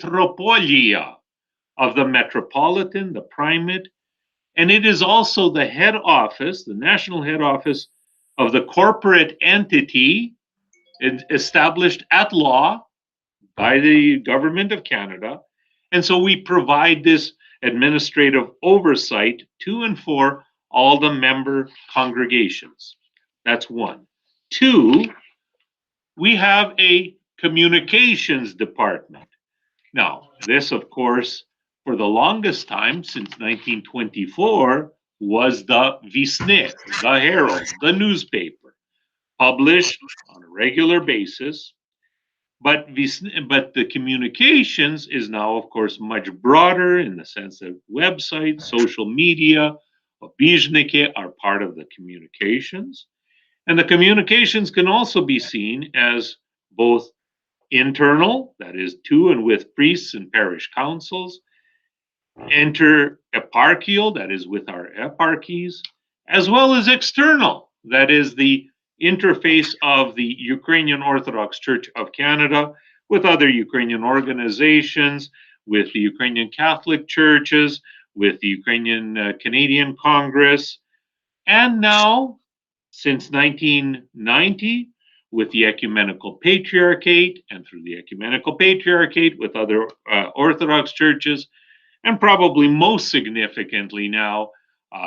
metropolia of the metropolitan, the primate, and it is also the head office, the national head office of the corporate entity established at law by the government of Canada. And so we provide this administrative oversight to and for all the member congregations. That's one. Two, we have a communications department. Now, this, of course, for the longest time, since 1924, was the Visnik, the Herald, the newspaper, published on a regular basis. But the communications is now, of course, much broader in the sense that websites, social media, obizhniki are part of the communications. And the communications can also be seen as both internal, that is, to and with priests and parish councils, inter-eparchial, that is, with our eparchies, as well as external, that is, the interface of the Ukrainian Orthodox Church of Canada with other Ukrainian organizations, with the Ukrainian Catholic churches, with the Ukrainian Canadian Congress, and now, since 1990, with the Ecumenical Patriarchate, and through the Ecumenical Patriarchate with other Orthodox churches, and probably most significantly now,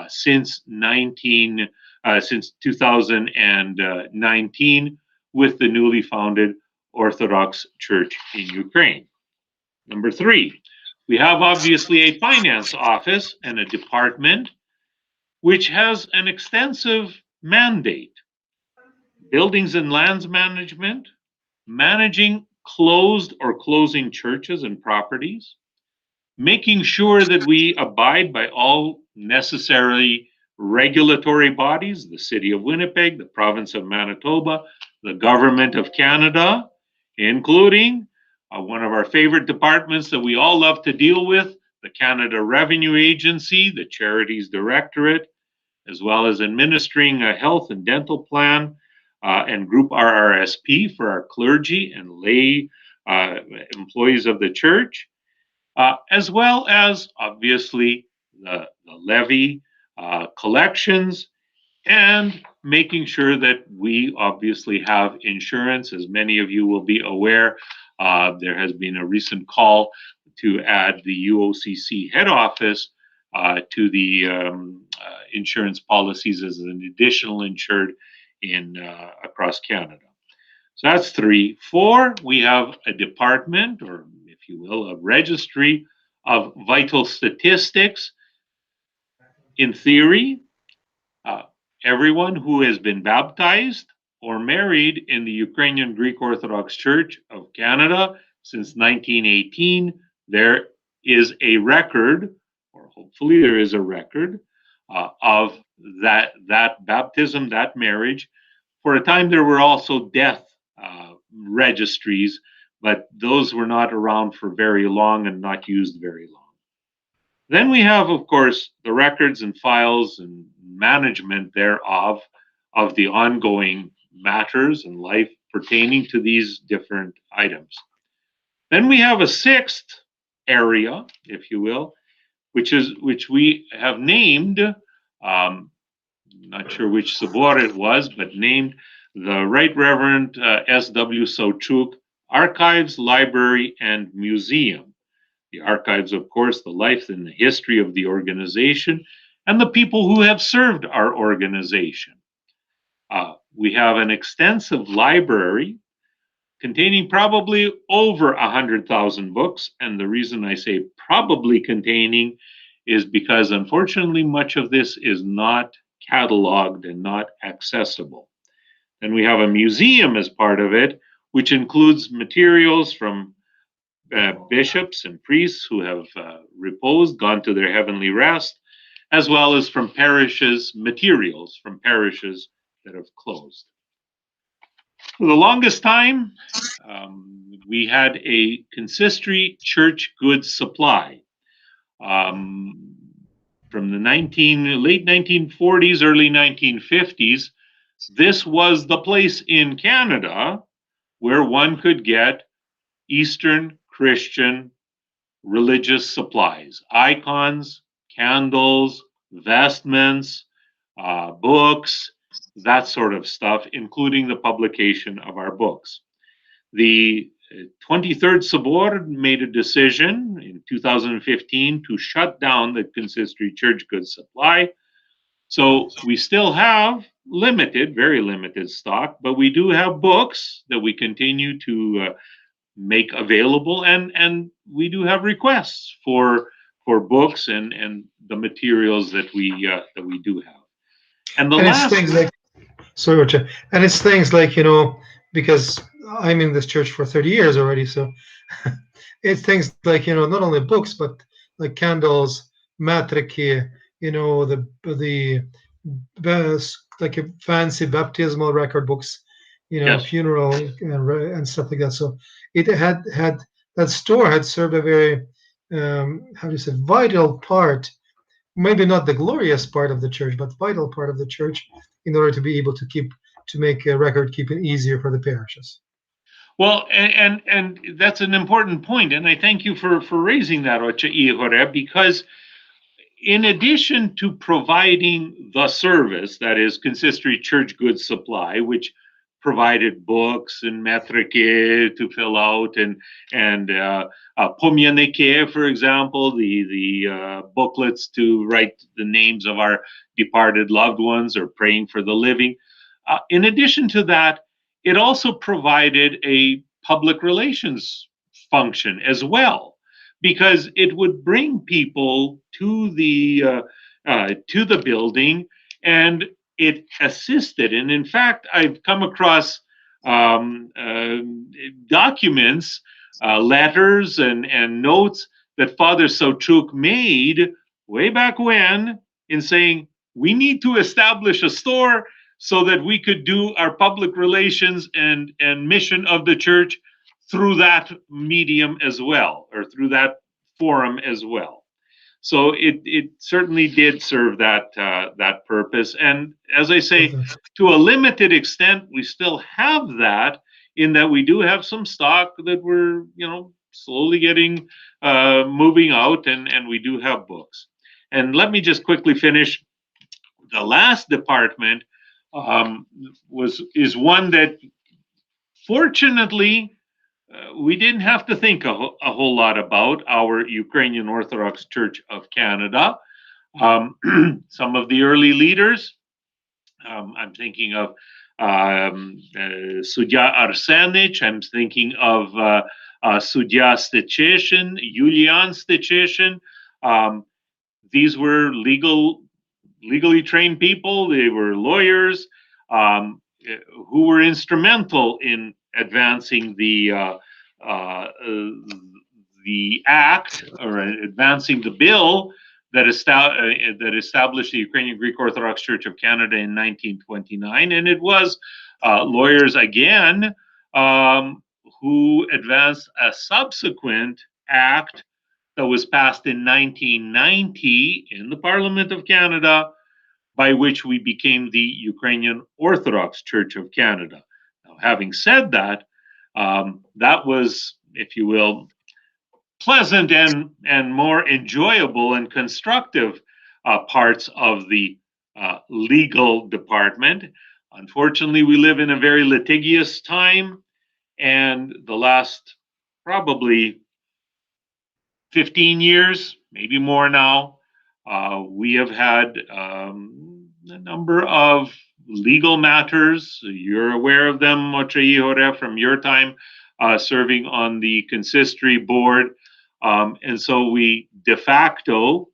since 2019, with the newly founded Orthodox Church in Ukraine. Number three, we have obviously a finance office and a department which has an extensive mandate: buildings and lands management, managing closed or closing churches and properties, making sure that we abide by all necessary regulatory bodies, the City of Winnipeg, the Province of Manitoba, the Government of Canada, including one of our favorite departments that we all love to deal with, the Canada Revenue Agency, the Charities Directorate, as well as administering a health and dental plan and group RRSP for our clergy and lay employees of the church, as well as obviously the levy, collections, and making sure that we obviously have insurance. As many of you will be aware, there has been a recent call to add the UOCC head office to the insurance policies as an additional insured in across Canada. So that's three. Four, we have a department, or if you will, a registry of vital statistics. In theory, everyone who has been baptized or married in the Ukrainian Greek Orthodox Church of Canada since 1918, there is a record, or hopefully there is a record, of that baptism, that marriage. For a time, there were also death registries, but those were not around for very long and not used very long. Then we have, of course, the records and files and management thereof of the ongoing matters and life pertaining to these different items. Then we have a sixth area, if you will, which we have named, not sure which Sabor it was, but named the Right Reverend S.W. Sauchuk Archives, Library, and Museum. The archives, of course, the life and the history of the organization and the people who have served our organization. We have an extensive library containing probably over 100,000 books. And the reason I say probably containing is because, unfortunately, much of this is not cataloged and not accessible. Then we have a museum as part of it, which includes materials from bishops and priests who have reposed, gone to their heavenly rest, as well as from parishes, materials from parishes that have closed. For the longest time, we had a consistory church goods supply. From the late 1940s, early 1950s, this was the place in Canada where one could get Eastern Christian religious supplies, icons, candles, vestments, books, that sort of stuff, including the publication of our books. The 23rd Sabor made a decision in 2015 to shut down the consistory church goods supply. So we still have limited, very limited stock, but we do have books that we continue to make available, and we do have requests for books and the materials that we do have. And the And it's last, things like, sorry, Roger. And it's things like, because I'm in this church for 30 years already, so it's things like, not only books, but like candles, matriky, the like fancy baptismal record books, yes. funeral and stuff like that. So it had that store had served a very, how do you say, vital part, maybe not the glorious part of the church, but vital part of the church, in order to be able to make a record keeping easier for the parishes. Well, and that's an important point, and I thank you for raising that, Ocha Ihore, because in addition to providing the service, that is consistory church goods supply, which provided books and metricae to fill out, and pomyanike, for example, the booklets to write the names of our departed loved ones or praying for the living. In addition to that, it also provided a public relations function as well, because it would bring people to the building, and it assisted. And in fact, I've come across documents, letters, and notes that Father Sochuk made way back when, in saying we need to establish a store so that we could do our public relations and mission of the church through that medium as well, or through that forum as well. So it certainly did serve that purpose. And as I say, to a limited extent, we still have that, in that we do have some stock that we're slowly getting moving out, and we do have books. And let me just quickly finish. The last department is one that, fortunately, we didn't have to think a whole lot about, our Ukrainian Orthodox Church of Canada. Some of the early leaders, I'm thinking of Sudya Arsenich, I'm thinking of Sudya Stecheshin, Yulian Stecheshin. These were legally trained people. They were lawyers who were instrumental in advancing the act, or advancing the bill that established the Ukrainian Greek Orthodox Church of Canada in 1929. And it was lawyers again who advanced a subsequent act that was passed in 1990 in the Parliament of Canada, by which we became the Ukrainian Orthodox Church of Canada. Now, having said that, that was, if you will, pleasant and more enjoyable and constructive parts of the legal department. Unfortunately, we live in a very litigious time, and the last probably 15 years, maybe more now, we have had a number of legal matters. You're aware of them, Moche Ihore, from your time serving on the consistory board. And so we de facto,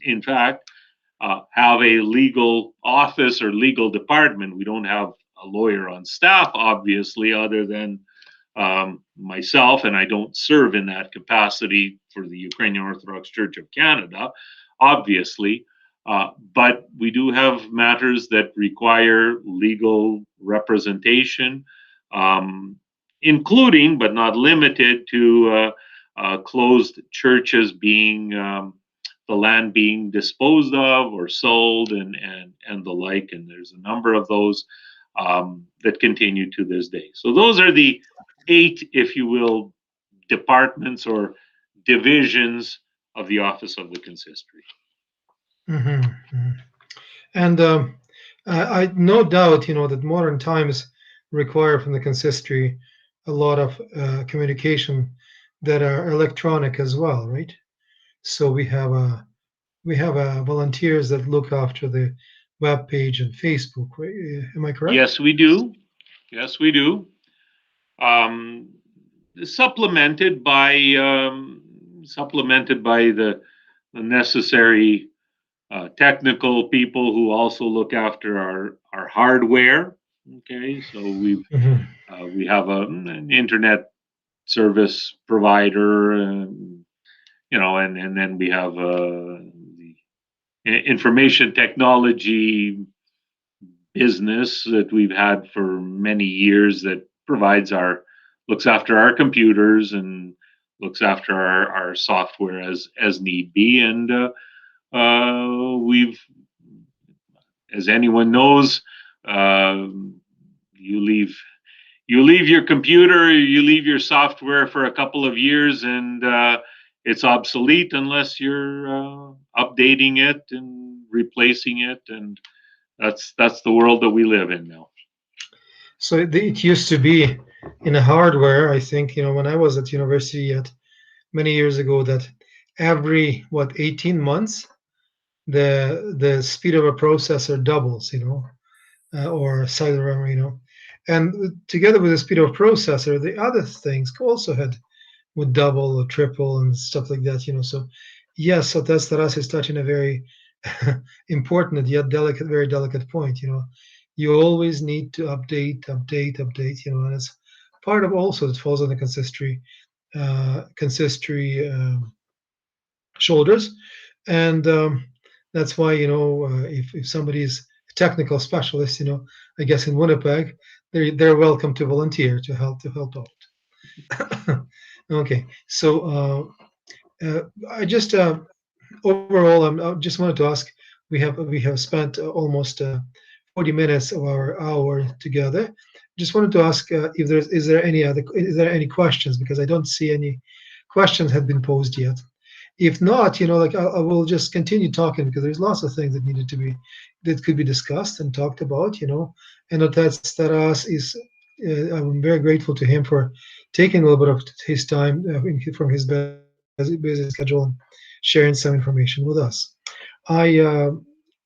in fact, have a legal office or legal department. We don't have a lawyer on staff, obviously, other than myself, and I don't serve in that capacity for the Ukrainian Orthodox Church of Canada, obviously. But we do have matters that require legal representation, including but not limited to closed churches being the land being disposed of or sold, and the like. And there's a number of those that continue to this day. So those are the 8, if you will, departments or divisions of the office of the consistory. And I no doubt, that modern times require from the consistory a lot of communication that are electronic as well, right? So we have volunteers that look after the web page and Facebook. Right? Am I correct? Yes, we do. Yes, we do. Um, supplemented by the necessary technical people who also look after our hardware. Okay, so we have an internet service provider, and then we have the information technology business that we've had for many years that looks after our computers and looks after our software as need be. And we've, as anyone knows, uh, you leave your computer, you leave your software for a couple of years, and it's obsolete unless you're updating it and replacing it, and that's the world that we live in now. So it used to be in a hardware. I think when I was at university yet many years ago, that every 18 months the speed of a processor doubles, or cellular memory, and together with the speed of processor, the other things also would double or triple and stuff like that, So yes, so that's Taras is touching a very important yet delicate, very delicate point. You always need to update, and it's part of also it falls on the consistory shoulders, and that's why if somebody is a technical specialist, I guess in Winnipeg, they're welcome to volunteer to help out. Okay, so I just overall, I just wanted to ask. We have spent almost 40 minutes of our hour together. Just wanted to ask if is there any questions, because I don't see any questions had been posed yet. If not, like I will just continue talking, because there's lots of things that could be discussed and talked about, and that's Taras is. I'm very grateful to him for taking a little bit of his time from his busy schedule and sharing some information with us. I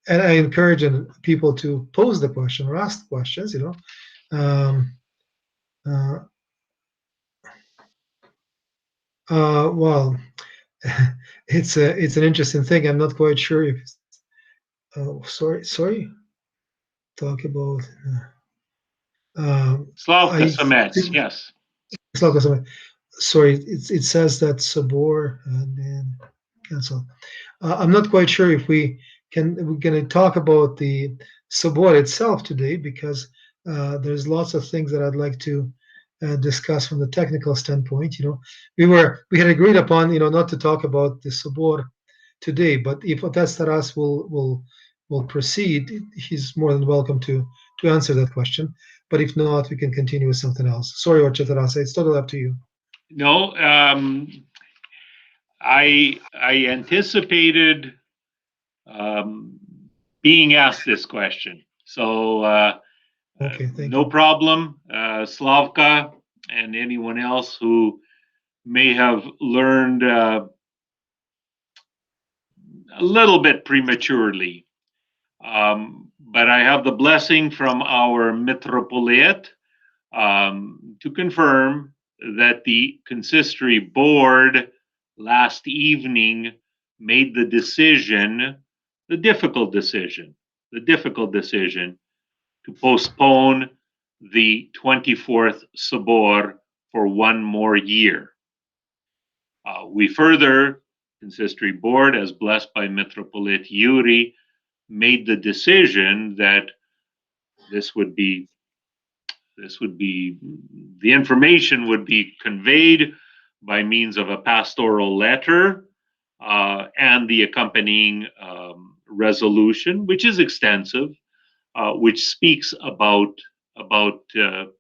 and I encourage people to pose the question or ask questions. Um, uh, well, it's an interesting thing. I'm not quite sure if. Oh, sorry. Talk about. Slavka I Samets, think yes. it's not something. Sorry, it says that Sabor and then cancel. I'm not quite sure if we're going to talk about the Sabor itself today, because there's lots of things that I'd like to discuss from the technical standpoint. We had agreed upon not to talk about the Sabor today, but if that's Taras will proceed, he's more than welcome to answer that question. But if not, we can continue with something else. Sorry, Orcha Taras, it's totally up to you. No, I anticipated um, being asked this question, so Okay, thank no you. problem. Slavka and anyone else who may have learned a little bit prematurely. But I have the blessing from our Metropolite to confirm that the consistory board last evening made the difficult decision to postpone the 24th Sabor for one more year. We further, consistory board, as blessed by Metropolite Yuri, made the decision that this would be the information would be conveyed by means of a pastoral letter and the accompanying resolution, which is extensive, which speaks about the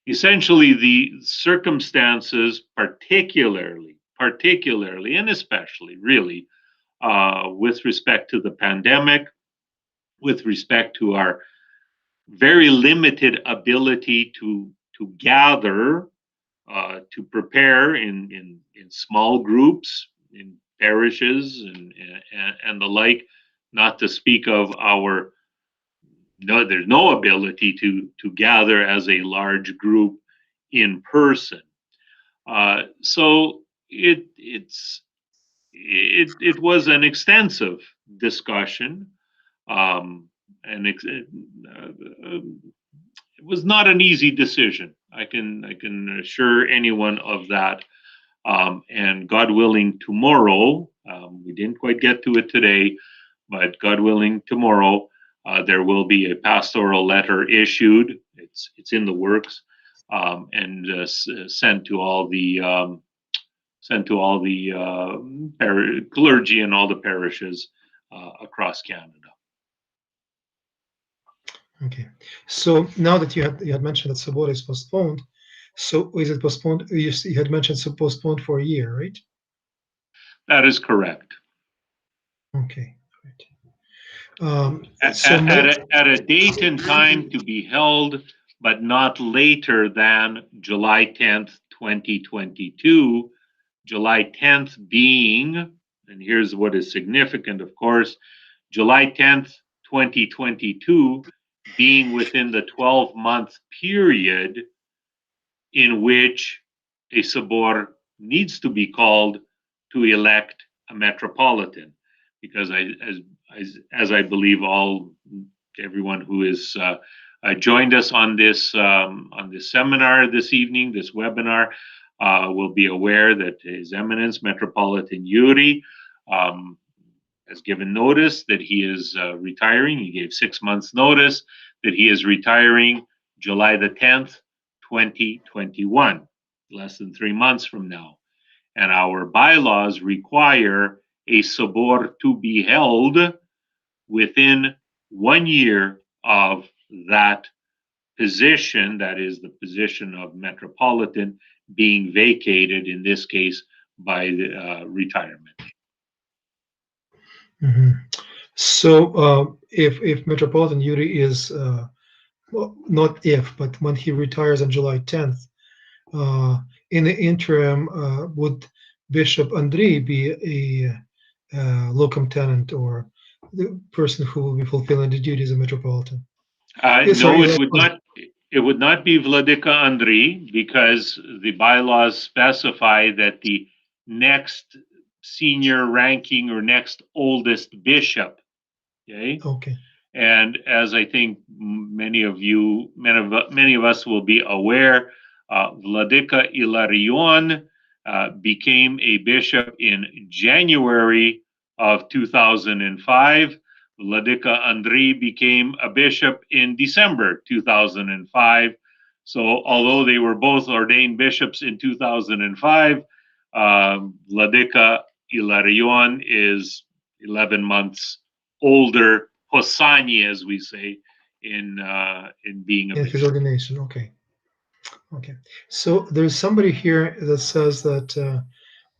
essentially the circumstances, particularly and especially really with respect to the pandemic, with respect to our very limited ability to gather, to prepare in small groups, in parishes and the like, not to speak of our no, there's no ability to gather as a large group in person. So it was an extensive discussion, and it was not an easy decision. I can assure anyone of that. And God willing, tomorrow, we didn't quite get to it today, but God willing, tomorrow there will be a pastoral letter issued. It's in the works, and sent to all the clergy and all the parishes across Canada. Okay. So now that you had mentioned that Sabor is postponed, so is it postponed? You had mentioned so postponed for a year, right? That is correct. Okay. Right. At a date and time to be held, but not later than July 10th, 2022. July 10th being, and here's what is significant, of course, July 10th, 2022 being within the 12-month period in which a Sabor needs to be called to elect a metropolitan, because as I believe everyone who is joined us on this seminar this evening, this webinar, will be aware that His Eminence Metropolitan Yuri has given notice that he is retiring. He gave 6 months notice that he is retiring July the 10th, 2021, less than 3 months from now. And our bylaws require a Sabor to be held within 1 year of that position, that is the position of metropolitan, being vacated, in this case, by retirement. Mm-hmm. So if Metropolitan Yuri is well, not if, but when he retires on July 10th, in the interim, would Bishop Andrei be a locum tenent or the person who will be fulfilling the duties of Metropolitan? No, it would not. It would not be Vladika Andrei, because the bylaws specify that the next senior ranking or next oldest bishop. Okay. And as I think many of us will be aware, Vladika Ilarion became a bishop in January of 2005. Vladika Andrei became a bishop in December 2005. So although they were both ordained bishops in 2005, Vladika Ilarion is 11 months older, Hosani, as we say, in being a In bishop. his ordination. Okay. Okay. So there's somebody here that says that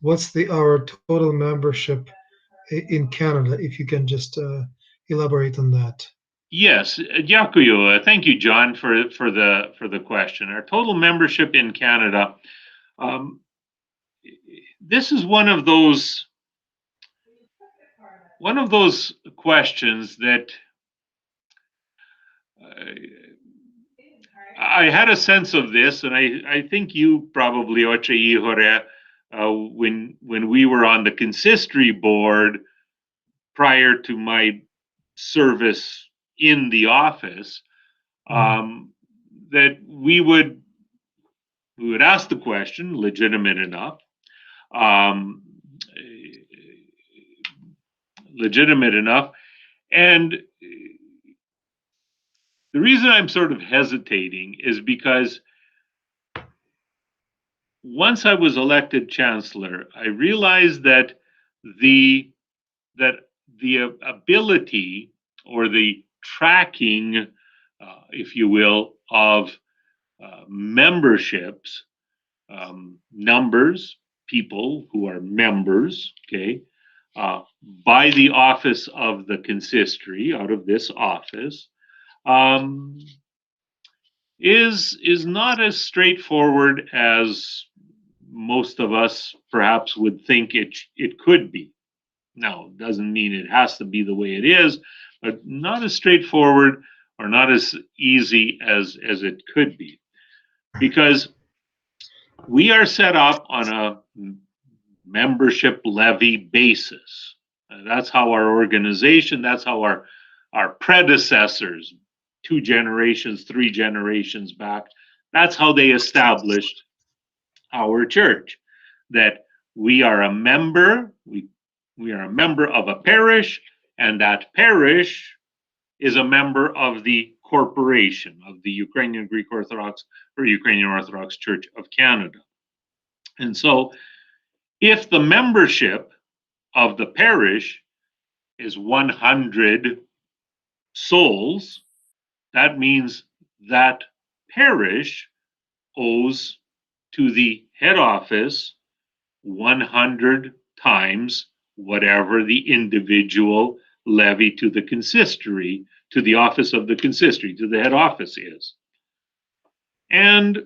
what's our total membership in Canada? If you can just elaborate on that. Yes, Dyakuyu. Thank you, John, for the question. Our total membership in Canada. This is one of those questions that I had a sense of this, and I think you probably, Oche Ihore, when we were on the consistory board prior to my service in the office, that we would ask the question, legitimate enough, and the reason I'm sort of hesitating is because once I was elected chancellor, I realized that the ability or the tracking, if you will, of memberships, numbers, people who are members, okay, by the office of the consistory, out of this office, um, is not as straightforward as most of us perhaps would think it could be. Now, doesn't mean it has to be the way it is, but not as straightforward or not as easy as it could be, because we are set up on a membership levy basis. That's how our organization, that's how our predecessors, 2 generations, 3 generations back, that's how they established our church. That we are a member, we are a member of a parish, and that parish is a member of the corporation of the Ukrainian Greek Orthodox or Ukrainian Orthodox Church of Canada. And so if the membership of the parish is 100 souls, that means that parish owes to the head office 100 times whatever the individual levy to the consistory, to the office of the consistory, to the head office is. And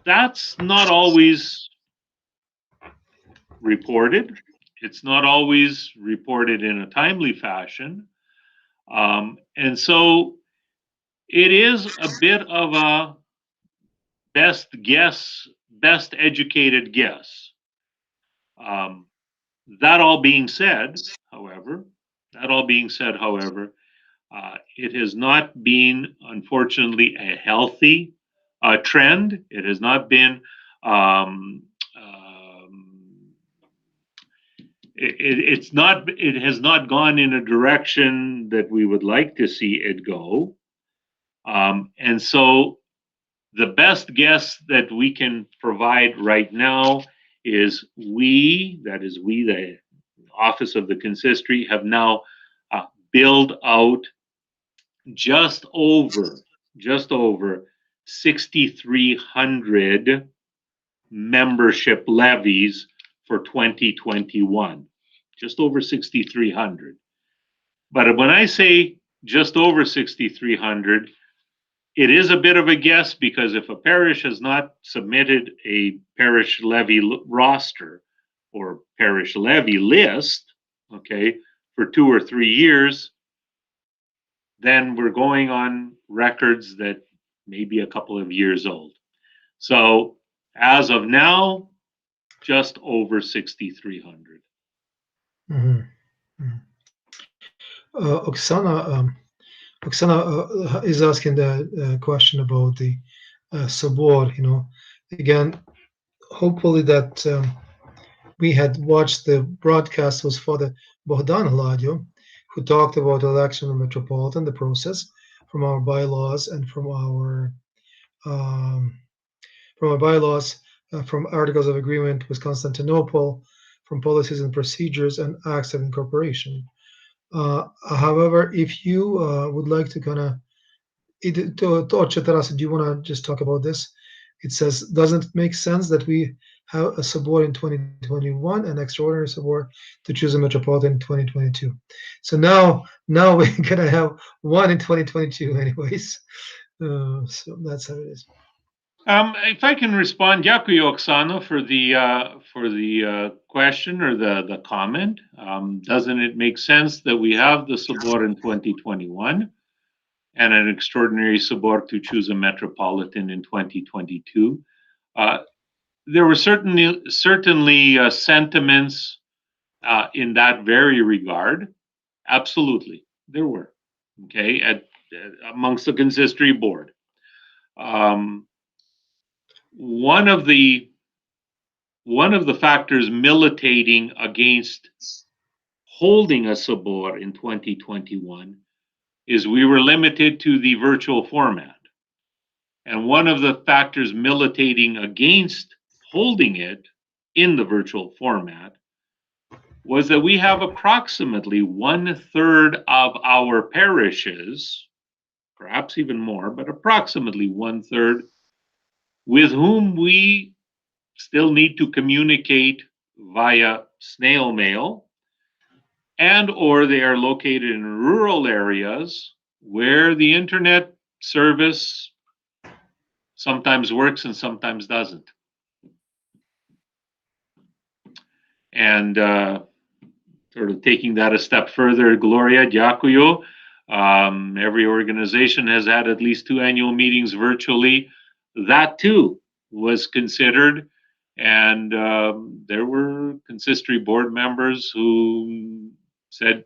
that's not always reported. It's not always reported in a timely fashion. And so it is a bit of a best guess, best educated guess. That all being said, however, it has not been, unfortunately, a healthy trend. It has not been. It's not. It has not gone in a direction that we would like to see it go. And so, the best guess that we can provide right now is that is we, the office of the consistory, have now billed out just over 6,300 membership levies for 2021. Just over 6,300. But when I say just over 6,300, it is a bit of a guess, because if a parish has not submitted a parish levy roster or parish levy list, okay, for 2 or 3 years, then we're going on records that may be a couple of years old. So as of now, just over 6,300. Mm-hmm. Oksana is asking the question about the Sobor. Again, hopefully that we had watched the broadcast was Father Bohdan Hladyo, who talked about election of metropolitan, the process from our bylaws and from our bylaws, from articles of agreement with Constantinople, from policies and procedures and acts of incorporation. However, if you would like to kind of, do you want to just talk about this? It says, doesn't it make sense that we have a Sobor in 2021 and extraordinary Sobor to choose a metropolitan in 2022? So now we're gonna have one in 2022, anyways. So that's how it is. If I can respond, Дякую, Oksana, for the question or the comment. Doesn't it make sense that we have the Sobor in 2021 and an extraordinary Sobor to choose a metropolitan in 2022? There were certainly sentiments in that very regard. Absolutely, there were. Okay, amongst the consistory board. One of the factors militating against holding a Sobor in 2021 is we were limited to the virtual format. And one of the factors militating against holding it in the virtual format was that we have approximately 1/3 of our parishes, perhaps even more, but approximately 1/3, with whom we still need to communicate via snail mail, and or they are located in rural areas where the internet service sometimes works and sometimes doesn't. And sort of taking that a step further, Gloria, Diakuyo, every organization has had at least 2 annual meetings virtually. That too was considered, and there were consistory board members who said,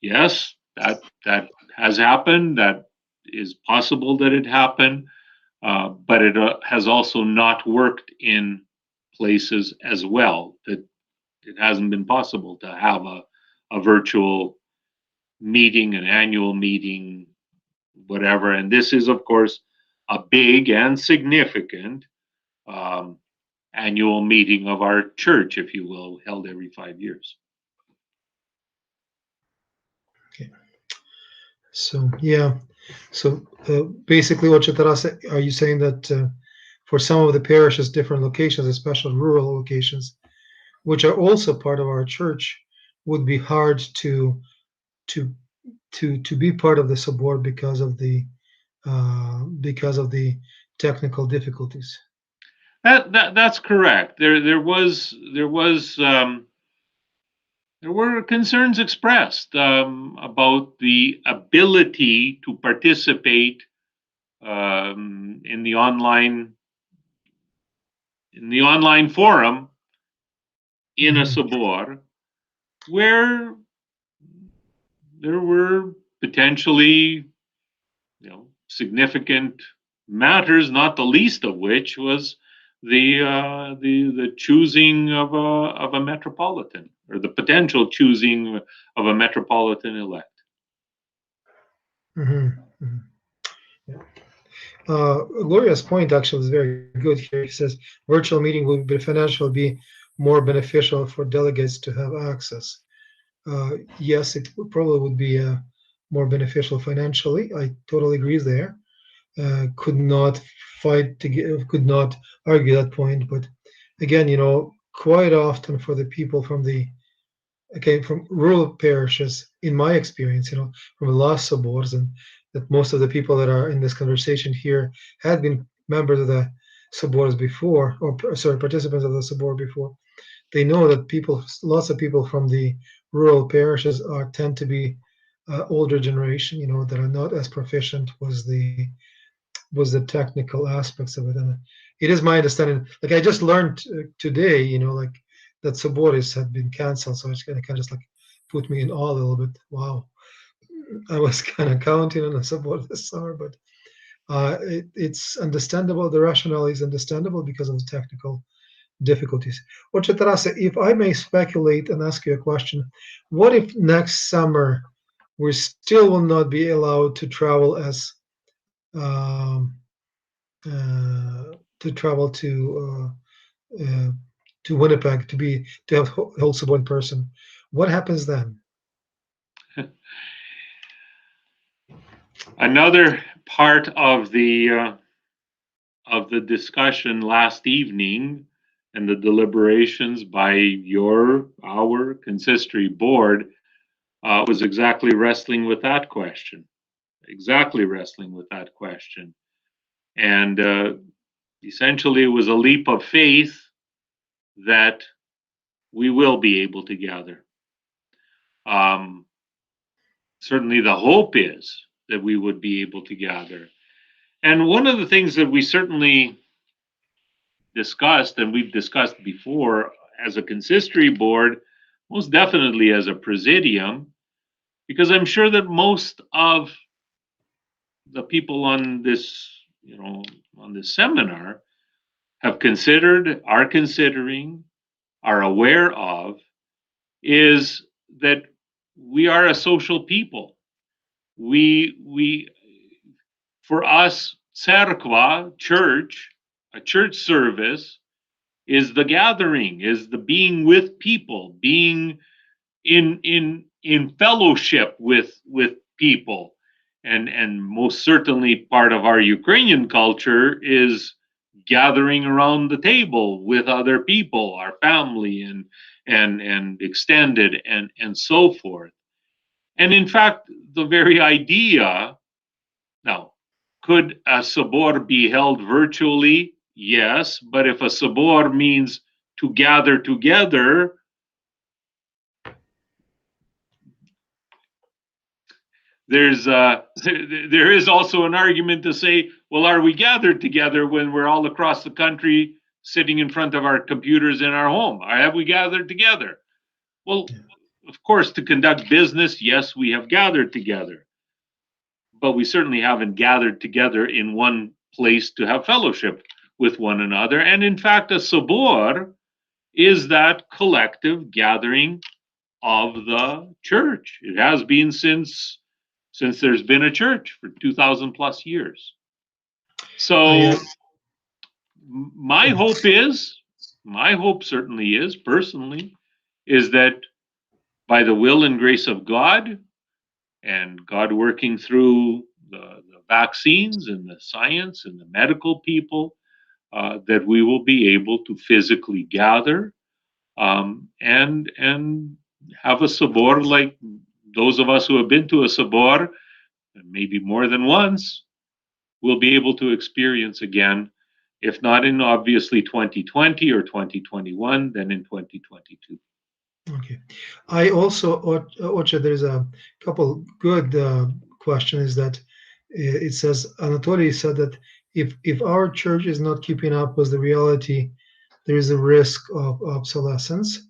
yes, that has happened, that is possible that it happened, but it has also not worked in places as well, that it hasn't been possible to have a virtual meeting, an annual meeting, whatever. And this is, of course, a big and significant annual meeting of our church, if you will, held every 5 years. Okay. So yeah, so basically, are you saying that for some of the parishes, different locations, especially rural locations, which are also part of our church, would be hard to to be part of the subboard because of the technical difficulties? That's correct. There were concerns expressed about the ability to participate in the online forum in a sabor, where there were potentially, significant matters, not the least of which was the choosing of a metropolitan, or the potential choosing of a metropolitan elect. Yeah. Gloria's point actually is very good here. He says virtual meeting will be financially more beneficial for delegates to have access. Yes, it probably would be more beneficial financially. I totally agree there. Could not could not argue that point. But again, quite often for the people from from rural parishes, in my experience, from the last suburbs, and that most of the people that are in this conversation here had been members of the suburbs before, or sorry, participants of the suburb before. They know that lots of people from the rural parishes tend to be older generation, that are not as proficient was the technical aspects of it. And it is my understanding, like I just learned today, like that Saboris had been canceled, so it's kind of just like put me in awe a little bit. Wow, I was kind of counting on a Sabor this summer, but it's understandable. The rationale is understandable because of the technical difficulties. Oče Tarase, if I may speculate and ask you a question, what if next summer we still will not be allowed to travel as to travel to Winnipeg to have hold one person? What happens then? Another part of the discussion last evening and the deliberations by our consistory board was exactly wrestling with that question. And essentially, it was a leap of faith that we will be able to gather. Certainly, the hope is that we would be able to gather. And one of the things that we certainly discussed, and we've discussed before as a consistory board, most definitely as a presidium, because I'm sure that most of the people on this, on this seminar have considered, are considering, are aware of, is that we are a social people. For us, cerkva, church, a church service, is the gathering, is the being with people, being in fellowship with people. and most certainly part of our Ukrainian culture is gathering around the table with other people, our family and extended and so forth. And in fact, the very idea now, could a sabor be held virtually? Yes, but if a sabor means to gather together, there is also an argument to say, well, are we gathered together when we're all across the country sitting in front of our computers in our home? Or have we gathered together? Well, of course, to conduct business, yes, we have gathered together, but we certainly haven't gathered together in one place to have fellowship with one another. And in fact, a sabor is that collective gathering of the church. It has been since there's been a church for 2,000 plus years. So my hope is, my hope certainly is, personally, is that by the will and grace of God, and God working through the vaccines and the science and the medical people, that we will be able to physically gather and have a sabor like those of us who have been to a sabor, maybe more than once, will be able to experience again, if not in obviously 2020 or 2021, then in 2022. Okay. I also, Ocha, there's a couple good questions that it says, Anatoly said that if our church is not keeping up with the reality, there is a risk of obsolescence.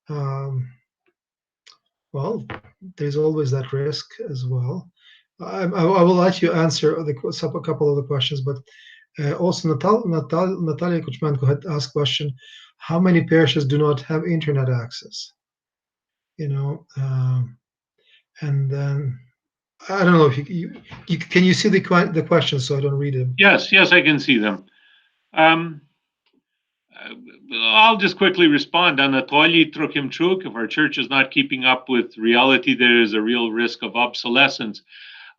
Um, well, there's always that risk as well. I will let you answer a couple of the questions, but also Natalia Kuchmanko had asked question, how many parishes do not have internet access? And then I don't know if you can you see the questions so I don't read them. Yes, I can see them. I'll just quickly respond. Anatoly Trokhimchuk, if our church is not keeping up with reality, there is a real risk of obsolescence.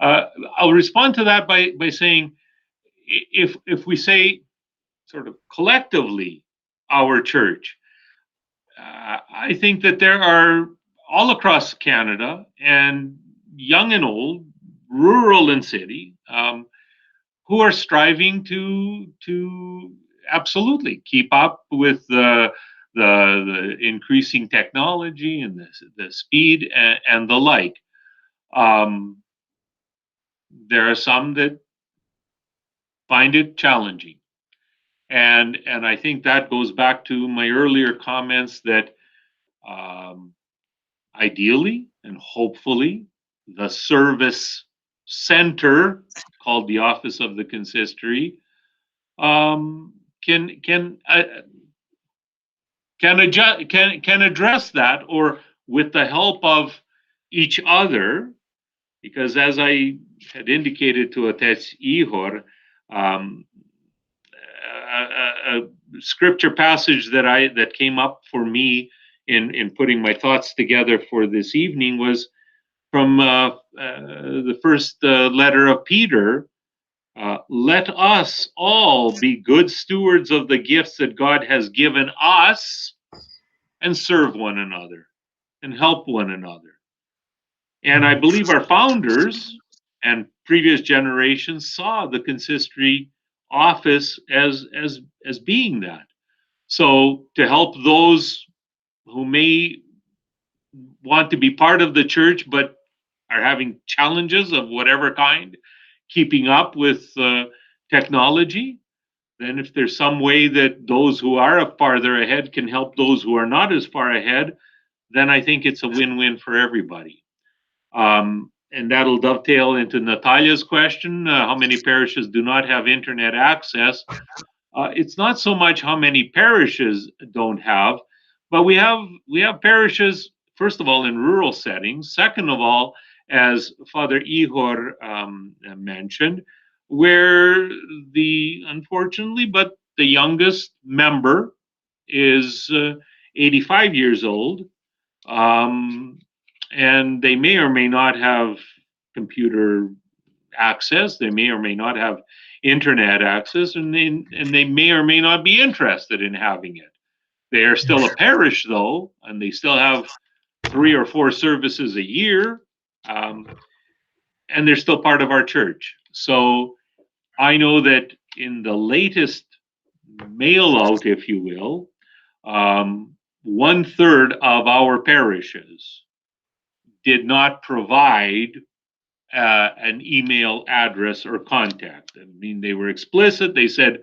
I'll respond to that by saying, if we say sort of collectively our church, I think that there are all across Canada, and young and old, rural and city, who are striving to absolutely keep up with the increasing technology and the speed and the like. There are some that find it challenging, and I think that goes back to my earlier comments that ideally and hopefully the service center called the Office of the Consistory can address that, or with the help of each other, because as I had indicated to Otec Ihor, a scripture passage that came up for me in putting my thoughts together for this evening was from the first letter of Peter. Let us all be good stewards of the gifts that God has given us and serve one another and help one another. And I believe our founders and previous generations saw the consistory office as being that. So to help those who may want to be part of the church but are having challenges of whatever kind, keeping up with technology, then if there's some way that those who are farther ahead can help those who are not as far ahead, then I think it's a win-win for everybody. And that'll dovetail into Natalia's question, how many parishes do not have internet access? It's not so much how many parishes don't have, but we have parishes, first of all, in rural settings. Second of all, as Father Ihor mentioned, where unfortunately, but the youngest member is 85 years old, and they may or may not have computer access. They may or may not have internet access, and they may or may not be interested in having it. They are still a parish, though, and they still have 3 or 4 services a year, and they're still part of our church. So I know that in the latest mail out, if you will, 1/3 of our parishes did not provide an email address or contact. I mean, they were explicit. They said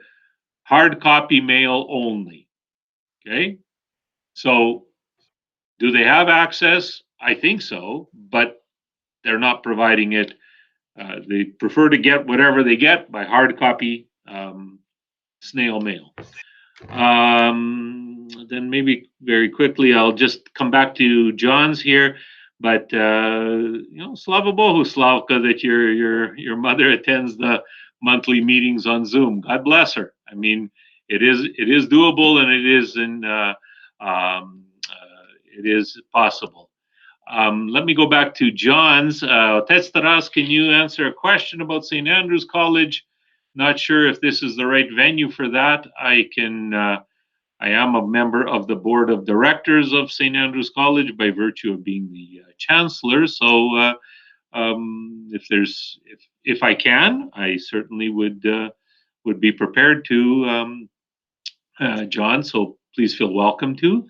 hard copy mail only. Okay. So do they have access? I think so, but they're not providing it. They prefer to get whatever they get by hard copy snail mail. Then maybe very quickly, I'll just come back to John's here. But Slava Bohu, Slavka, that your mother attends the monthly meetings on Zoom. God bless her. I mean, it is doable, and it is possible. Let me go back to John's. Ted Taras, can you answer a question about St. Andrew's College? Not sure if this is the right venue for that. I am a member of the board of directors of St. Andrew's College by virtue of being the chancellor. So if I can, I certainly would be prepared to, John. So please feel welcome to.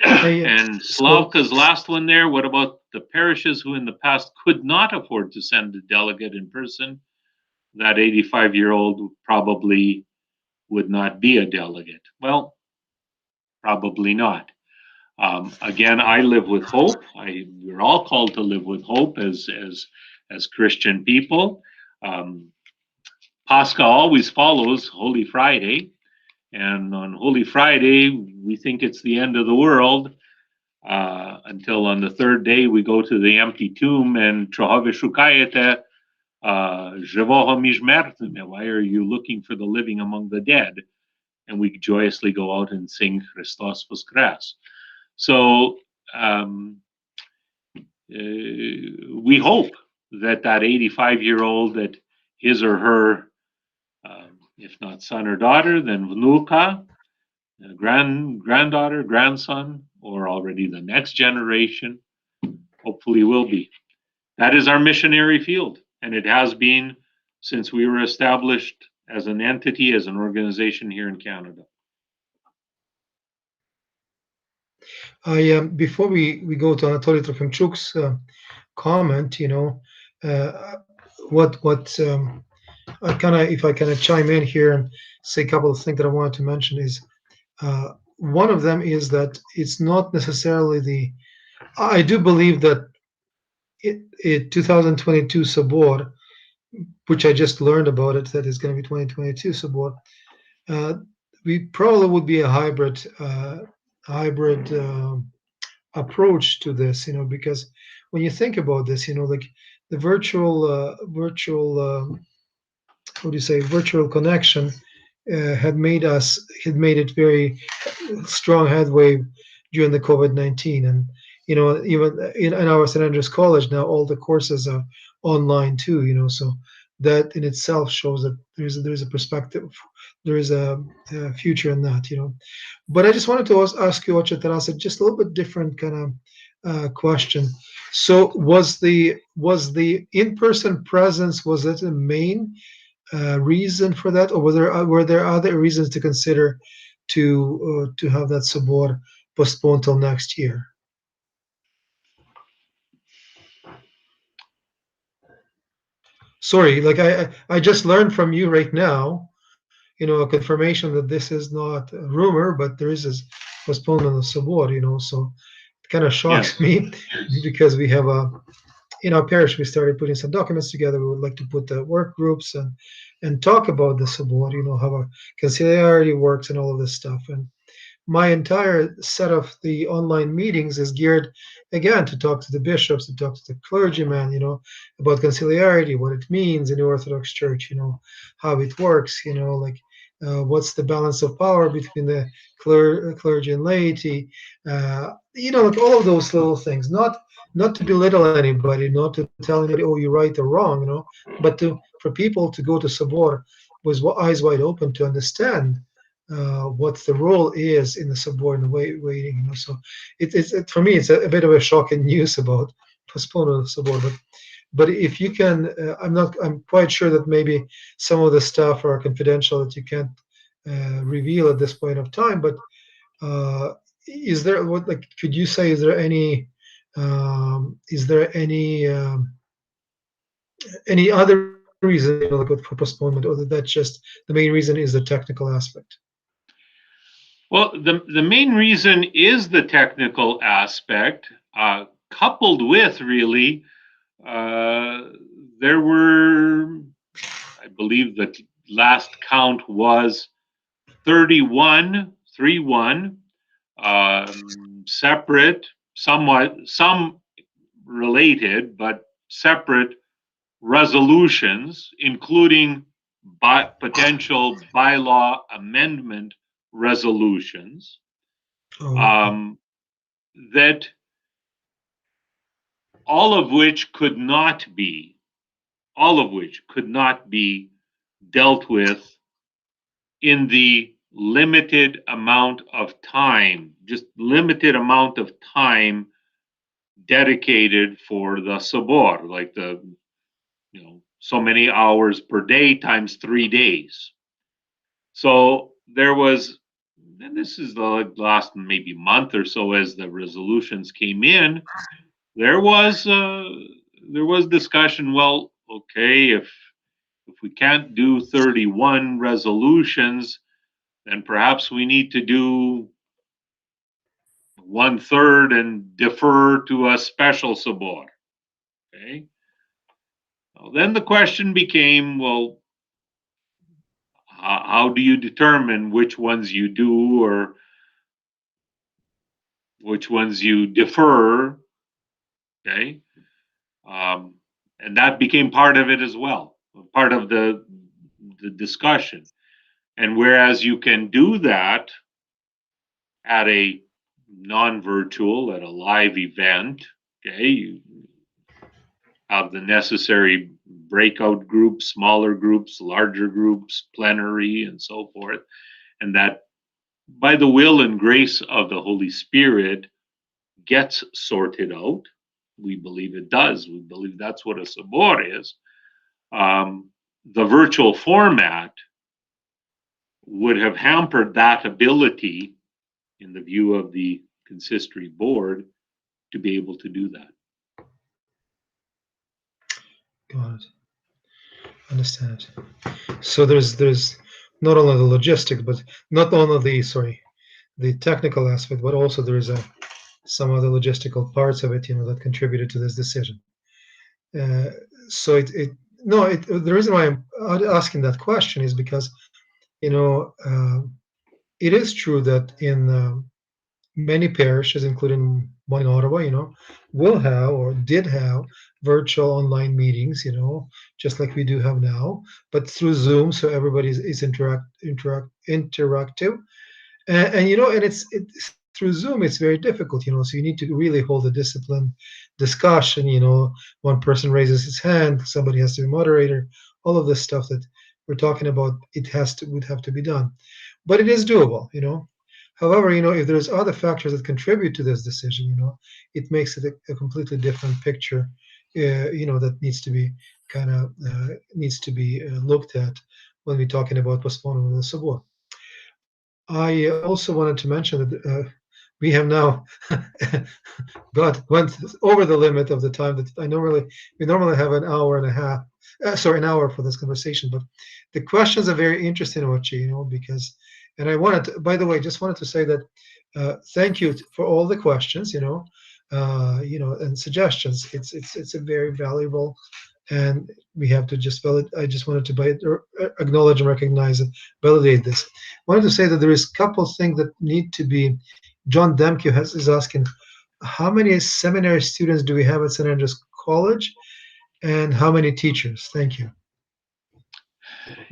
And Slavka's last one there. What about the parishes who in the past could not afford to send a delegate in person? That 85-year-old probably would not be a delegate. Well, probably not. Again, I live with hope. We're all called to live with hope as Christian people. Pascha always follows Holy Friday, and on Holy Friday we think it's the end of the world until on the third day we go to the empty tomb and Trohove Shukayete. Why are you looking for the living among the dead? And we joyously go out and sing Christos Voskres. So we hope that 85-year-old, that his or her, if not son or daughter, then vnuka, granddaughter, grandson, or already the next generation, hopefully will be. That is our missionary field. And it has been since we were established as an entity, as an organization here in Canada. Before we go to Anatoly Trofimchuk's comment, if I kind of chime in here and say a couple of things that I wanted to mention is one of them is that it's not necessarily I do believe that it 2022 Sabor, which I just learned about it, that is going to be 2022 Sabor, we probably would be a hybrid approach to this, because when you think about this, like the virtual virtual connection had made it very strong headway during the COVID-19, and even in our St. Andrew's College now, all the courses are online too. So that in itself shows that there's a perspective, there is a future in that. But I just wanted to ask you, Ocha Tarasa, just a little bit different kind of question. So was the in-person presence, was that the main reason for that, or were there other reasons to consider to have that Sabor postponed till next year? Sorry, like I just learned from you right now, a confirmation that this is not a rumor, but there is this postponement of Sabor, so it kind of shocks me because we have in our parish, we started putting some documents together. We would like to put the work groups and talk about the Sabor, how our conciliarity works and all of this stuff. And my entire set of the online meetings is geared again to talk to the bishops, to talk to the clergymen, about conciliarity, what it means in the Orthodox Church, how it works, what's the balance of power between the clergy and laity, like all of those little things, not to belittle anybody, not to tell anybody, oh, you're right or wrong, but for people to go to Sabor with eyes wide open to understand what the role is in the Sabor and the waiting, So for me, it's a bit of a shocking news about postponement of Sabor, but if you can, I'm quite sure that maybe some of the stuff are confidential that you can't reveal at this point of time, but uh, is there what like could you say is there any other reason like for postponement, or that's just the main reason is the technical aspect? Well, the main reason is the technical aspect, coupled with really, there were, I believe the last count was 31, separate, some related, but separate resolutions, including potential bylaw amendment resolutions, Oh, that all of which could not be dealt with in the limited amount of time, just limited amount of time dedicated for the sabor, like so many hours per day times 3 days. So there was, and this is the last maybe month or so as the resolutions came in, there was discussion. Well, okay, if we can't do 31 resolutions, then perhaps we need to do 1/3 and defer to a special sabor. Okay. Well, then the question became, well, how do you determine which ones you do or which ones you defer? Okay. And that became part of it as well, part of the discussion. And whereas you can do that at a non-virtual, at a live event, okay, you have the necessary breakout groups, smaller groups, larger groups, plenary, and so forth. And that by the will and grace of the Holy Spirit gets sorted out. We believe it does. We believe that's what a sabor is. The virtual format would have hampered that ability, in the view of the consistory board, to be able to do that. got it. Understand. So there's not only the logistics, but not only the technical aspect, but also there is some other logistical parts of it, that contributed to this decision. Uh, so it no, the reason why I'm asking that question is because you know it is true that in many parishes, including one in Ottawa, will have or did have virtual online meetings, just like we do have now, but through Zoom, so everybody is interactive, and it's through Zoom, it's very difficult, so you need to really hold a disciplined discussion. One person raises his hand, somebody has to be moderator, all of this stuff that we're talking about, would have to be done, but it is doable. However, if there's other factors that contribute to this decision, it makes it a completely different picture, that needs to be looked at when we're talking about postponement of the sabor. I also wanted to mention that we have now went over the limit of the time that we normally have an hour and a half, an hour for this conversation. But the questions are very interesting, Ochi, because, and by the way, just wanted to say that thank you for all the questions, and suggestions. It's a very valuable, and we have to just I just wanted to acknowledge and recognize and validate this. I wanted to say that there is a couple things that need to be. John Demke is asking, how many seminary students do we have at St. Andrews College, and how many teachers? Thank you.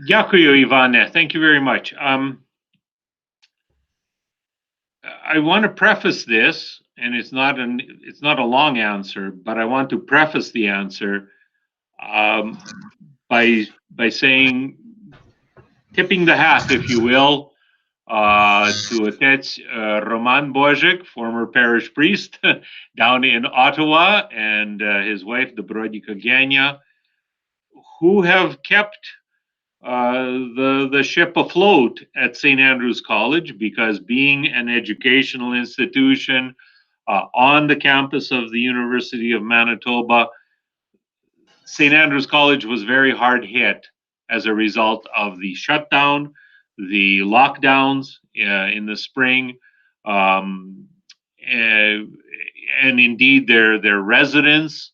Дякую, Ivane. Thank you very much. I want to preface this, and it's not a long answer, but I want to preface the answer by saying, tipping the hat, if you will, to Otec Roman Bozic, former parish priest down in Ottawa, and his wife, Dobrodika Gania, who have kept the ship afloat at St. Andrew's College, because being an educational institution on the campus of the University of Manitoba, St. Andrew's College was very hard hit as a result of the shutdown, the lockdowns in the spring, and indeed their residence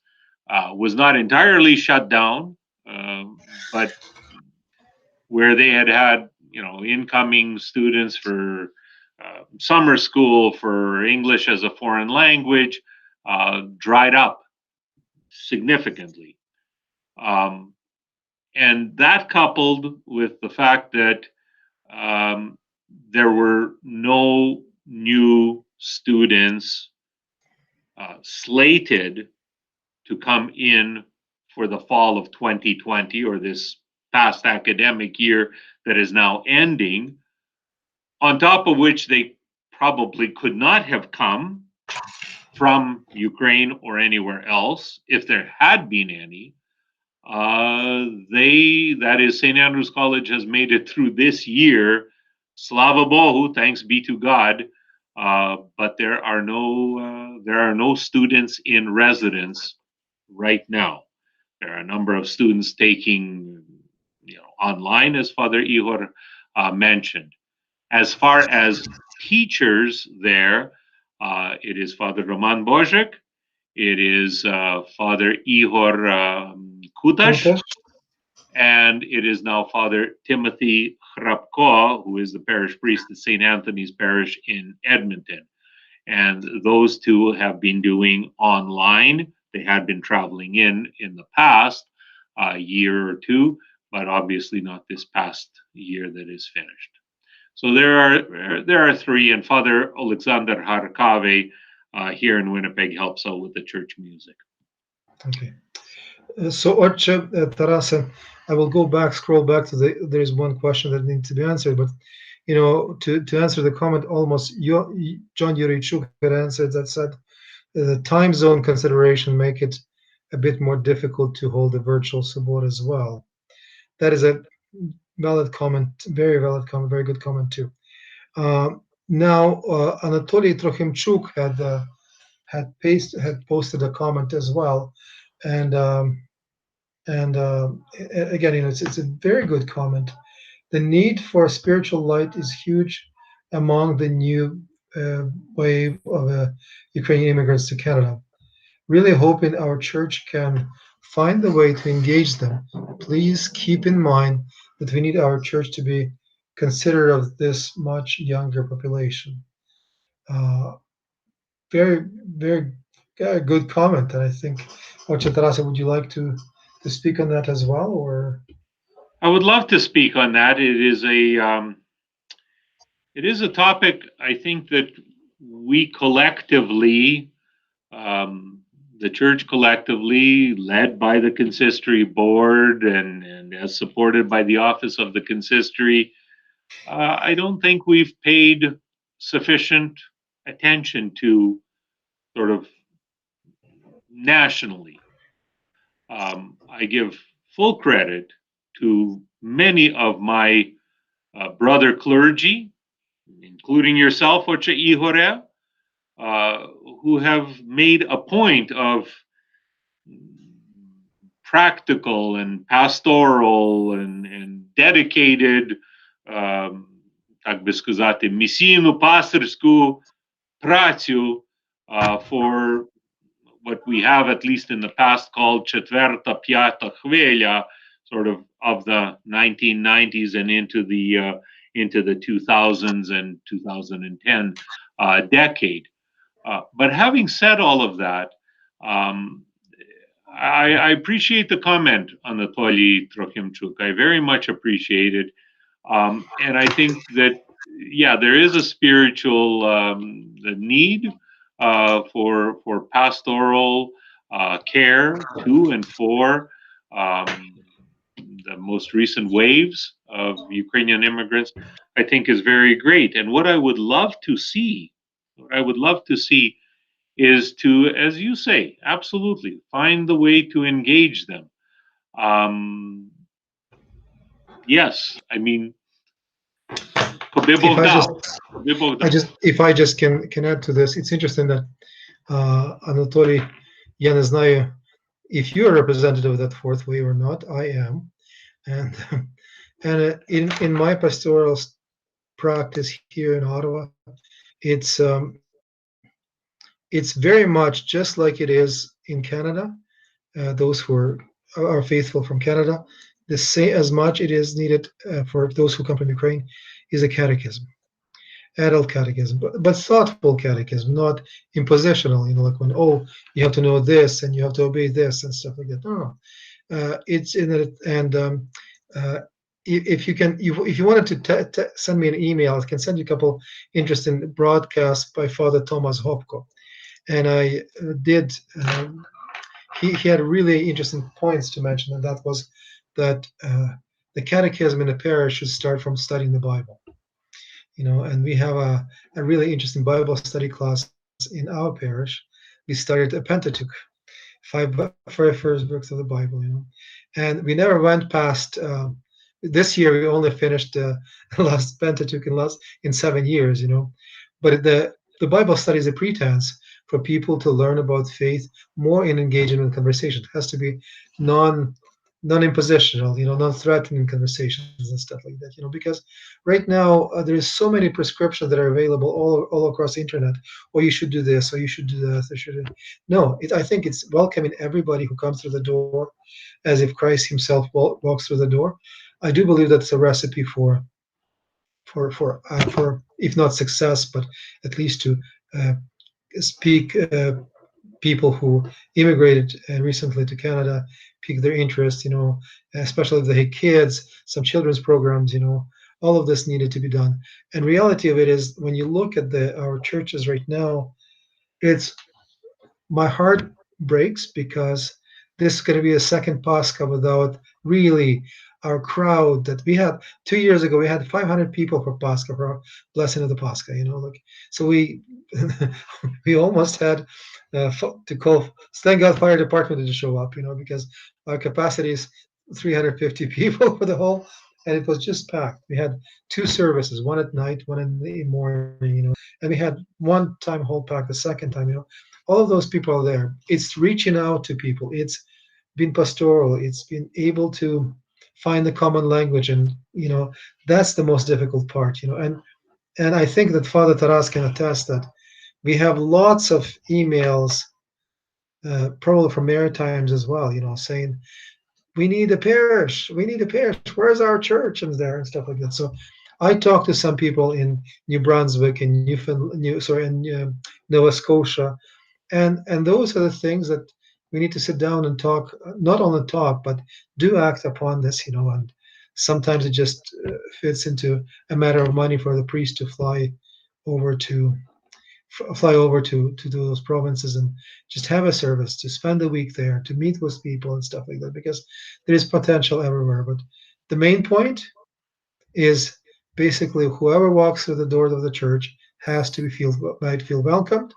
was not entirely shut down, but where they had incoming students for summer school for English as a foreign language dried up significantly. And that, coupled with the fact that there were no new students slated to come in for the fall of 2020, or this past academic year that is now ending, on top of which they probably could not have come from Ukraine or anywhere else if there had been any. That is, St. Andrew's College has made it through this year, slava bohu, thanks be to God, but there are no students in residence right now. There are a number of students taking online, as Father Ihor mentioned. As far as teachers there, it is Father Roman Bozic, it is Father Ihor Kutash, and it is now Father Timothy Hrabko, who is the parish priest at St. Anthony's Parish in Edmonton. And those two have been doing online. They had been traveling in the past year or two, but obviously not this past year that is finished. So there are three, and Father Alexander Harkave here in Winnipeg helps out with the church music. Okay. So, Otche Tarasa, I will scroll back to there's one question that needs to be answered, but to answer the comment, almost John Yurichuk had answered that, said the time zone consideration make it a bit more difficult to hold a virtual Sabor as well. That is a valid comment, very valid comment, very good comment too. Now, Anatoly Trochimchuk had posted a comment as well, and again, it's a very good comment. The need for spiritual light is huge among the new wave of Ukrainian immigrants to Canada. Really hoping our church can find the way to engage them. Please keep in mind that we need our church to be considerate of this much younger population. Very, very good comment, and I think, Ocha Tarasa, would you like to speak on that as well, or? I would love to speak on that. It is a topic I think that we collectively, the church collectively, led by the consistory board and as supported by the office of the consistory, I don't think we've paid sufficient attention to, sort of nationally. I give full credit to many of my brother clergy, including yourself, Ocha Ihore, who have made a point of practical and pastoral and dedicated, так би сказати, місійну пастирську працю for what we have, at least in the past, called четверта, п'ята хвиля, sort of the 1990s and into the 2000s and 2010 decade. But having said all of that, I appreciate the comment on Anatoly Trochimchuk. I very much appreciate it. And I think that, yeah, there is a spiritual need for pastoral care to and for the most recent waves of Ukrainian immigrants, I think is very great. And what I would love to see, is to, as you say, absolutely find the way to engage them. Yes, I mean, If I just, Kobibov. if I just can add to this, it's interesting that Anatoly, я не знаю if you're a representative of that fourth way or not. I am, and in my pastoral practice here in Ottawa, it's it's very much just like it is in Canada. Those who are faithful from Canada, the same as much it is needed for those who come from Ukraine is a catechism, adult catechism, but thoughtful catechism, not impositional. You know, like when you have to know this and you have to obey this and stuff like that. No, no. It's in it, and if you can, if you wanted to send me an email, I can send you a couple interesting broadcasts by Father Thomas Hopko, and I did. He had really interesting points to mention, and that was that the catechism in a parish should start from studying the Bible. You know, and we have a really interesting Bible study class in our parish. We studied a Pentateuch, five first books of the Bible, you know, and we never went past. This year we only finished the last Pentateuch in 7 years, you know, but the Bible study is a pretense for people to learn about faith more in engagement in conversation. It has to be non-impositional, you know, non-threatening conversations and stuff like that, you know, because right now there is so many prescriptions that are available all across the internet. Or you should do this, or you should do that. No, I think it's welcoming everybody who comes through the door, as if Christ Himself walks through the door. I do believe that's a recipe for if not success, but at least to uh, speak people who immigrated recently to Canada, pique their interest, you know, especially if they had kids, some children's programs, you know, all of this needed to be done. And reality of it is, when you look at our churches right now, it's my heart breaks because this is going to be a second Pascha without really our crowd that we had 2 years ago. We had 500 people for Pascha, for our blessing of the Pascha. You know, like, so we we almost had to call. Thank God, fire department to show up. You know, because our capacity is 350 people for the whole, and it was just packed. We had two services, one at night, one in the morning. You know, and we had one time whole pack the second time. You know, all of those people are there. It's reaching out to people. It's been pastoral. It's been able to find the common language, and you know, that's the most difficult part. You know, and I think that Father Taras can attest that we have lots of emails, probably from Maritimes as well. You know, saying we need a parish. We need a parish. Where's our church? And there and stuff like that. So I talked to some people in New Brunswick and Nova Scotia, and those are the things that we need to sit down and talk, not only talk, but do act upon this, you know. And sometimes it just fits into a matter of money for the priest to over to fly over to those provinces and just have a service, to spend a week there, to meet with people and stuff like that, because there is potential everywhere. But the main point is basically whoever walks through the doors of the church has to might feel welcomed,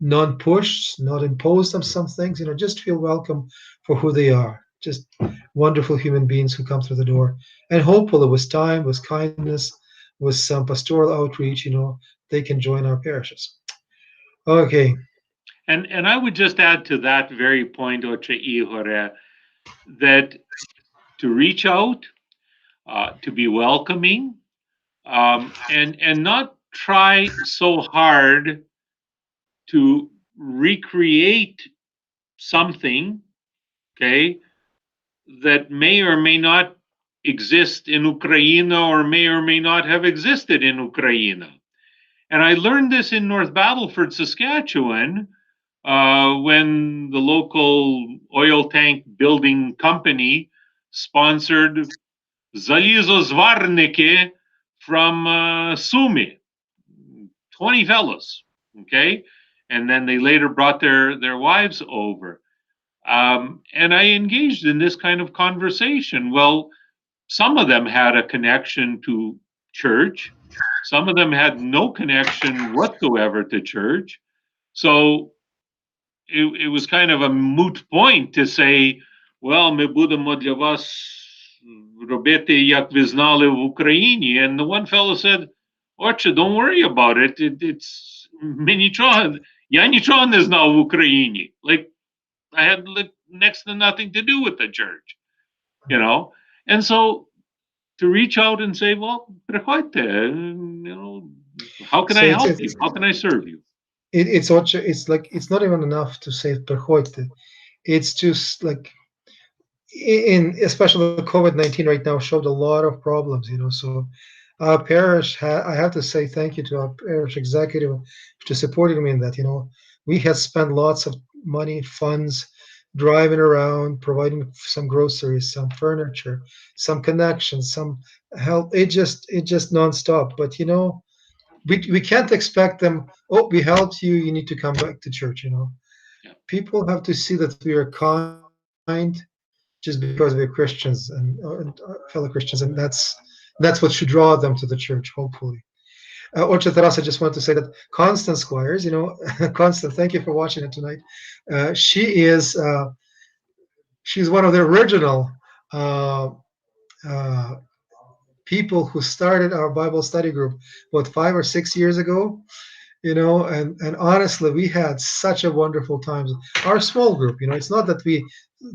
not pushed, not imposed on some things, you know, just feel welcome for who they are. Just wonderful human beings who come through the door. And hopefully with time, with kindness, with some pastoral outreach, you know, they can join our parishes. Okay. And I would just add to that very point, Oche Ihore, that to reach out, to be welcoming, and not try so hard to recreate something, okay, that may or may not exist in Ukraine, or may not have existed in Ukraine. And I learned this in North Battleford, Saskatchewan, when the local oil tank building company sponsored Zalizozvarniki from Sumy, 20 fellows, okay? and then they later brought their wives over. And I engaged in this kind of conversation. Well, some of them had a connection to church. Some of them had no connection whatsoever to church. So it was kind of a moot point to say, well, ми будемо для вас робити, як ви знали в Україні. And the one fellow said, Отче, don't worry about it. Я нічого не знав в Україні. Like, I had next to nothing to do with the church, you know? And so to reach out and say, well, приходьте, you know, how can I help you? How can I serve you? It's like, it's not even enough to say приходьте. It's just like, especially the COVID-19 right now showed a lot of problems, so our parish, I have to say thank you to our parish executive for supporting me in that. We had spent lots of money, funds, driving around, providing some groceries, some furniture, some connections, some help. It just nonstop. But we can't expect them. Oh, we helped you. You need to come back to church. Yeah. People have to see that we are kind, just because we're Christians and fellow Christians, and that's what should draw them to the church, hopefully. Ocha Taras, I just want to say that Constance Squires, Constance, thank you for watching it tonight. She's one of the original people who started our Bible study group, 5 or 6 years ago, and honestly, we had such a wonderful time. Our small group, it's not that we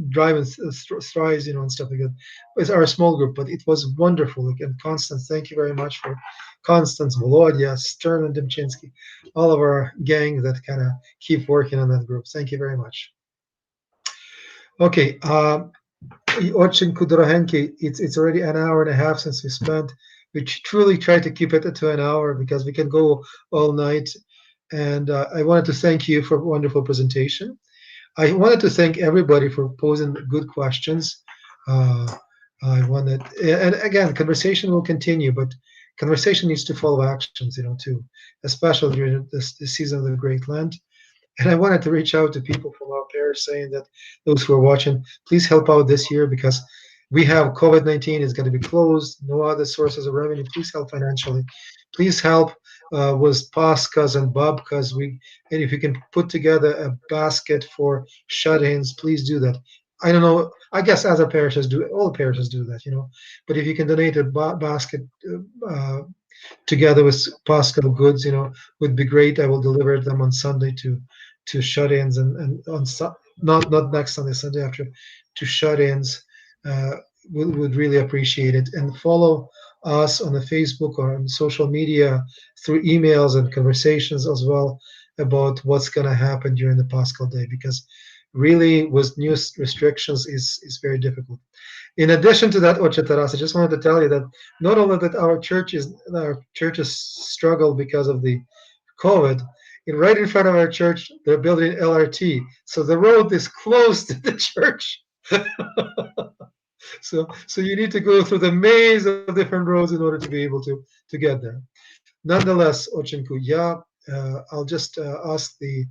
drive in strides, and stuff like that. It's our small group, but it was wonderful. Again, Constance, thank you very much for Constance, Volodya, Stern, and Demchinsky, all of our gang that kind of keep working on that group. Thank you very much. Okay, Ochenku Dorohenki, it's already an hour and a half since we spent. We truly try to keep it to an hour because we can go all night. And I wanted to thank you for a wonderful presentation. I wanted to thank everybody for posing good questions. And again, conversation will continue, but conversation needs to follow actions, too, especially during this season of the Great Lent. And I wanted to reach out to people from our parish, saying that those who are watching, please help out this year because we have COVID-19 is going to be closed, no other sources of revenue. Please help financially. Please help with paskas and babkas. And if you can put together a basket for shut-ins, please do that. I don't know. I guess other parishes do. All parishes do that, But if you can donate a basket together with paschal goods, would be great. I will deliver them on Sunday to shut-ins and on not next Sunday after, to shut-ins. Would really appreciate it, and follow us on the Facebook or on social media through emails and conversations as well about what's going to happen during the Paschal day, because really with new restrictions is very difficult. In addition to that, Ocha Taras, I just wanted to tell you that not only that our churches struggle because of the COVID, right in front of our church they're building LRT, so the road is closed to the church. So you need to go through the maze of different roads in order to be able to get there. Nonetheless, Ochenku, I'll just ask the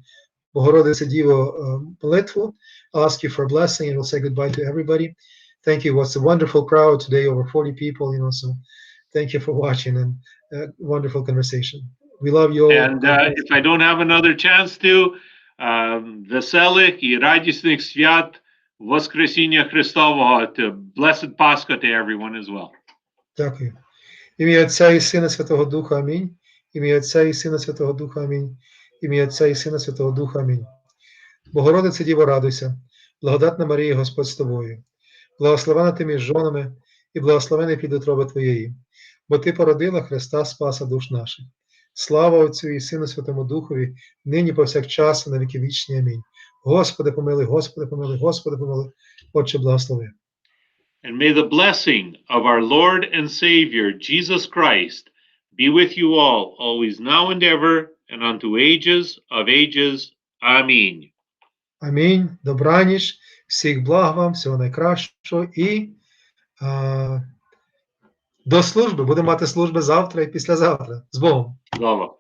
Bohoroditsa Divo молитву. I'll ask you for a blessing, and we'll say goodbye to everybody. Thank you. What's a wonderful crowd today, over 40 people, so thank you for watching, and wonderful conversation. We love you all. And if I don't have another chance to, Veselih и радісних свят Воскресіння Христового, to Blessed Pascha to everyone as well. Дякую. Ім'я Отця і Сина Святого Духа. Амінь. Ім'я Отця і Сина Святого Духа. Амінь. Ім'я Отця і Сина Святого Духа. Амінь. Богородице Діво, радуйся. Благодатна Марія, Господь з тобою. Благословена ти між жонами і благословений плід утроби твоєї. Бо ти породила Христа, Спаса душ наших. Слава Отцю і Сину Святому Духові, нині повсякчас і на віки вічні. Амінь. Господи помилуй, Господи помилуй, Господи помилуй. Отче, благослови. And may the blessing of our Lord and Savior, Jesus Christ, be with you all, always now and ever, and unto ages of ages. Амінь. Амінь. Добраніч. Всіх благ вам, всього найкращого. І до служби. Будемо мати служби завтра і післязавтра. З Богом. Слава.